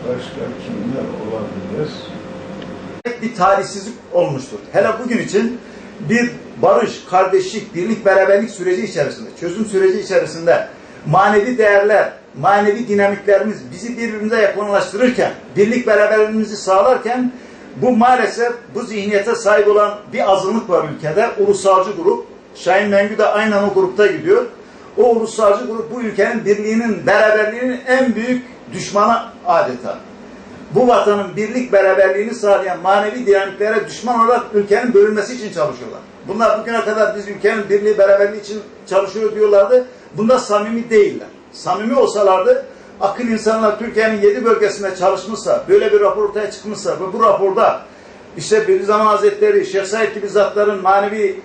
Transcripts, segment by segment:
Başka kimler olabilir? Bir talihsizlik olmuştur. Hele bugün için bir barış, kardeşlik, birlik, beraberlik süreci içerisinde, çözüm süreci içerisinde manevi değerler, manevi dinamiklerimiz bizi birbirimize yakınlaştırırken, birlik beraberliğimizi sağlarken bu maalesef bu zihniyete sahip olan bir azınlık var ülkede. Ulusalcı grup. Şahin Mengü de aynen o grupta gidiyor. O ulusalcı grup bu ülkenin birliğinin, beraberliğinin en büyük düşmanı adeta. Bu vatanın birlik beraberliğini sağlayan manevi dinamiklere düşman olarak ülkenin bölünmesi için çalışıyorlar. Bunlar bugüne kadar biz ülkenin birliği beraberliği için çalışıyor diyorlardı. Bunda samimi değiller. Samimi olsalardı akıl insanlar Türkiye'nin 7 bölgesinde çalışmışsa, böyle bir rapor ortaya çıkmışsa ve bu raporda işte Bediüzzaman Hazretleri, Şeyh Said gibi zatların manevi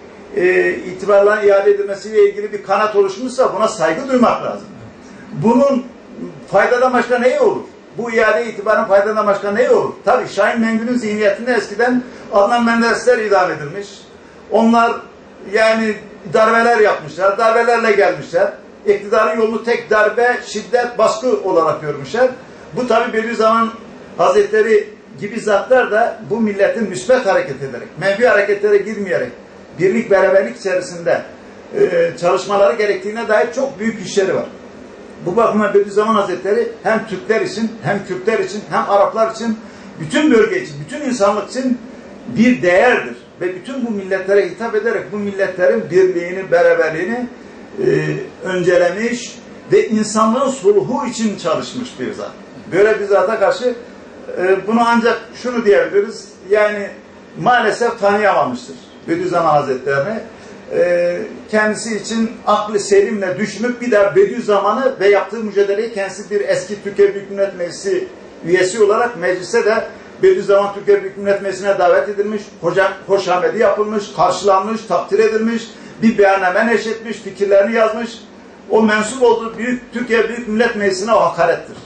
itibarlarına iade edilmesiyle ilgili bir kanat oluşmuşsa buna saygı duymak lazım. Bunun faydadan başka neyi olur? Bu iade itibarın faydadan başka neyi olur? Tabii Şahin Mengü'nün zihniyetinde eskiden Adnan Menderesler idam edilmiş. Onlar yani darbeler yapmışlar, darbelerle gelmişler. İktidarın yolunu tek darbe, şiddet, baskı olarak görmüşler. Bu tabii Bediüzzaman Hazretleri gibi zatlar da bu milletin müsbet hareket ederek, menfi hareketlere girmeyerek, birlik beraberlik içerisinde çalışmaları gerektiğine dair çok büyük işleri var. Bu bakımdan Bediüzzaman Hazretleri hem Türkler için, hem Kürtler için, hem Araplar için, bütün bölge için, bütün insanlık için bir değerdir. Ve bütün bu milletlere hitap ederek bu milletlerin birliğini, beraberliğini öncelemiş ve insanlığın sulhu için çalışmış bir zat. Böyle bir zata karşı bunu ancak şunu diyebiliriz, yani maalesef tanıyamamıştır Bediüzzaman Hazretlerini. Kendisi için aklı selimle düşünüp bir daha Bediüzzaman'ı ve yaptığı mücadeleyi kendisi bir eski Türkiye Büyük Millet Meclisi üyesi olarak meclise de Bediüzzaman Türkiye Büyük Millet Meclisi'ne davet edilmiş, hoşamedi yapılmış, karşılanmış, takdir edilmiş, bir beyanname neşretmiş, fikirlerini yazmış. O mensup olduğu Türkiye Büyük Millet Meclisi'ne o hakarettir.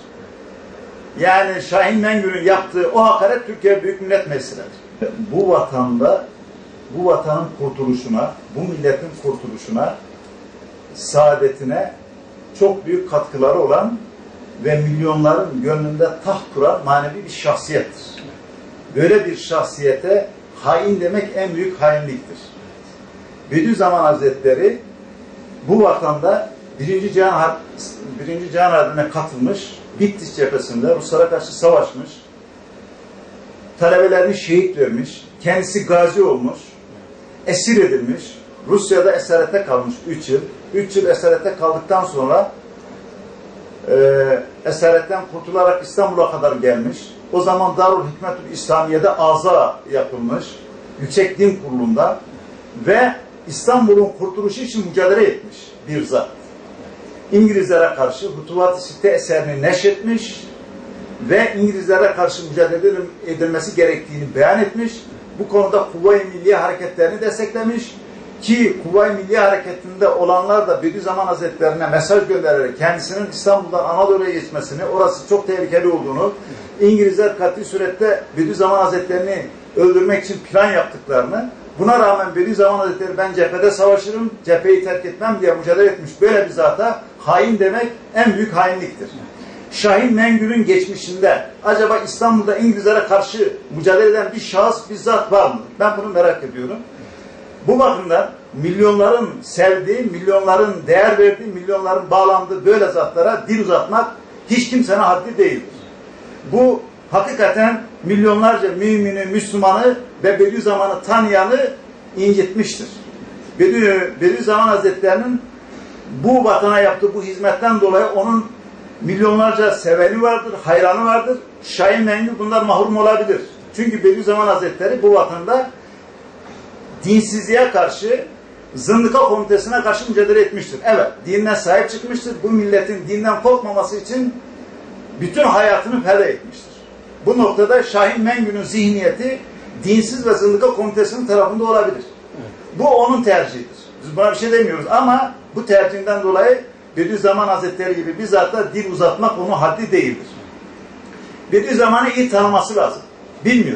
Yani Şahin Mengü'nün yaptığı o hakaret Türkiye Büyük Millet Meclisi'nedir. Bu vatanda, bu vatanın kurtuluşuna, bu milletin kurtuluşuna, saadetine çok büyük katkıları olan ve milyonların gönlünde taht kuran manevi bir şahsiyettir. Böyle bir şahsiyete hain demek en büyük hainliktir. Bediüzzaman Hazretleri bu vatanda Birinci Cihan Harbi'ne katılmış, Bitlis cephesinde Ruslara karşı savaşmış, talebelerini şehit vermiş, kendisi gazi olmuş, esir edilmiş, Rusya'da esarete kalmış 3 yıl. 3 yıl esarete kaldıktan sonra esaretten kurtularak İstanbul'a kadar gelmiş. O zaman Darul Hikmetül İslamiye'de aza yapılmış, Yüksek Din Kurulu'nda ve İstanbul'un kurtuluşu için mücadele etmiş bir zat. İngilizlere karşı Hutuvat-ı Sitte eserini neşretmiş ve İngilizlere karşı mücadele edilmesi gerektiğini beyan etmiş. Bu konuda Kuvayi Milliye Hareketlerini desteklemiş ki Kuvayi Milliye Hareketi'nde olanlar da Bediüzzaman Hazretlerine mesaj göndererek kendisinin İstanbul'dan Anadolu'ya geçmesini, orası çok tehlikeli olduğunu, İngilizler kat'i surette Bediüzzaman Hazretlerini öldürmek için plan yaptıklarını, buna rağmen Bediüzzaman Hazretleri ben cephede savaşırım, cepheyi terk etmem diye mücadele etmiş böyle bir zata hain demek en büyük hainliktir. Şahin Mengü'nün geçmişinde acaba İstanbul'da İngilizlere karşı mücadele eden bir şahıs, bir zat var mı? Ben bunu merak ediyorum. Bu bakımdan milyonların sevdiği, milyonların değer verdiği, milyonların bağlandığı böyle zatlara dil uzatmak hiç kimsenin haddi değildir. Bu hakikaten milyonlarca mümini, Müslümanı ve Bediüzzaman'ı tanıyanı incitmiştir. Bediüzzaman Hazretleri'nin bu vatana yaptığı bu hizmetten dolayı onun milyonlarca seveni vardır, hayranı vardır. Şahin Mengü bunlar mahrum olabilir. Çünkü Bediüzzaman Hazretleri bu vatanda dinsizliğe karşı, zındıka komitesine karşı mücadele etmiştir. Evet, dinine sahip çıkmıştır. Bu milletin dinden korkmaması için bütün hayatını feda etmiştir. Bu noktada Şahin Mengü'nün zihniyeti dinsiz ve zındıka komitesinin tarafında olabilir. Bu onun tercihidir. Biz buna bir şey demiyoruz ama bu tercihinden dolayı Bediüzzaman Hazretleri gibi bizzat da dil uzatmak onun haddi değildir. Bediüzzaman'ı iyi tanıması lazım. Bilmiyor.